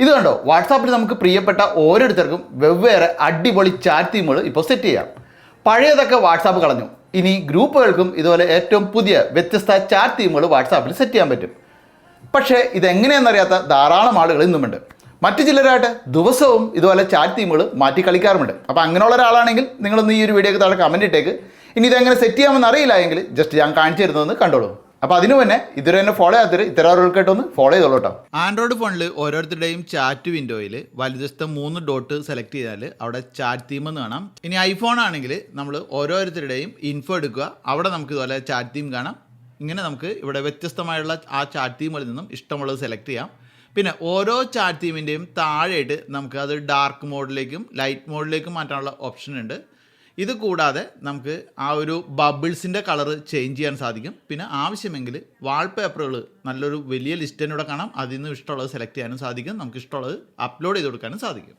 ഇത് കണ്ടോ, വാട്സാപ്പിൽ നമുക്ക് പ്രിയപ്പെട്ട ഓരോരുത്തർക്കും വെവ്വേറെ അടിപൊളി ചാറ്റ് തീമുകൾ ഇപ്പോൾ സെറ്റ് ചെയ്യാം. പഴയതൊക്കെ വാട്സാപ്പ് കളഞ്ഞു. ഇനി ഗ്രൂപ്പുകൾക്കും ഇതുപോലെ ഏറ്റവും പുതിയ വ്യത്യസ്ത ചാറ്റ് തീമുകൾ വാട്സാപ്പിൽ സെറ്റ് ചെയ്യാൻ പറ്റും. പക്ഷേ ഇതെങ്ങനെയെന്നറിയാത്ത ധാരാളം ആളുകൾ ഇന്നുമുണ്ട്. മറ്റു ചിലരായിട്ട് ദിവസവും ഇതുപോലെ ചാറ്റ് തീമുകൾ മാറ്റി കളിക്കാറുമുണ്ട്. അപ്പോൾ അങ്ങനെയുള്ള ഒരാളാണെങ്കിൽ നിങ്ങളൊന്ന് ഈ ഒരു വീഡിയോക്ക് താഴെ കമൻറ്റ് ഇട്ടേക്ക്. ഇനി ഇതെങ്ങനെ സെറ്റ് ചെയ്യാമെന്ന് അറിയില്ല എങ്കിൽ ജസ്റ്റ് ഞാൻ കാണിച്ചു തരുന്നതെന്ന് കണ്ടോളൂ. അപ്പോൾ അതിനു തന്നെ ഇതുവരെ തന്നെ ഫോളോ ചെയ്യാത്തവർ ഇത്തരം ആളുകൾക്കായിട്ടൊന്ന് ഫോളോ ചെയ്തോളൂ കേട്ടോ. ആൻഡ്രോയിഡ് ഫോണിൽ ഓരോരുത്തരുടെയും ചാറ്റ് വിൻഡോയിൽ വലതുവശത്തെ 3 ഡോട്ട് സെലക്ട് ചെയ്താൽ അവിടെ ചാറ്റ് തീം എന്ന് കാണാം. ഇനി ഐഫോൺ ആണെങ്കിൽ നമ്മൾ ഓരോരുത്തരുടെയും ഇൻഫോ എടുക്കുക, അവിടെ നമുക്ക് ഇതുപോലെ ചാറ്റ് തീം കാണാം. ഇങ്ങനെ നമുക്ക് ഇവിടെ വ്യത്യസ്തമായുള്ള ആ ചാറ്റ് തീമുകളിൽ നിന്നും ഇഷ്ടമുള്ളത് സെലക്ട് ചെയ്യാം. പിന്നെ ഓരോ ചാറ്റ് തീമിൻ്റെയും താഴെയായിട്ട് നമുക്ക് അത് ഡാർക്ക് മോഡിലേക്കും ലൈറ്റ് മോഡിലേക്കും മാറ്റാനുള്ള ഓപ്ഷൻ ഉണ്ട്. ഇത് കൂടാതെ നമുക്ക് ആ ഒരു ബബിൾസിൻ്റെ കളറ് ചേഞ്ച് ചെയ്യാൻ സാധിക്കും. പിന്നെ ആവശ്യമെങ്കിൽ വാൾപേപ്പറുകൾ നല്ലൊരു വലിയ ലിസ്റ്റ് തന്നെ ഇവിടെ കാണാം. അതിൽ നിന്ന് ഇഷ്ടമുള്ളത് സെലക്ട് ചെയ്യാനും സാധിക്കും. നമുക്ക് ഇഷ്ടമുള്ളത് അപ്ലോഡ് ചെയ്ത് കൊടുക്കാനും സാധിക്കും.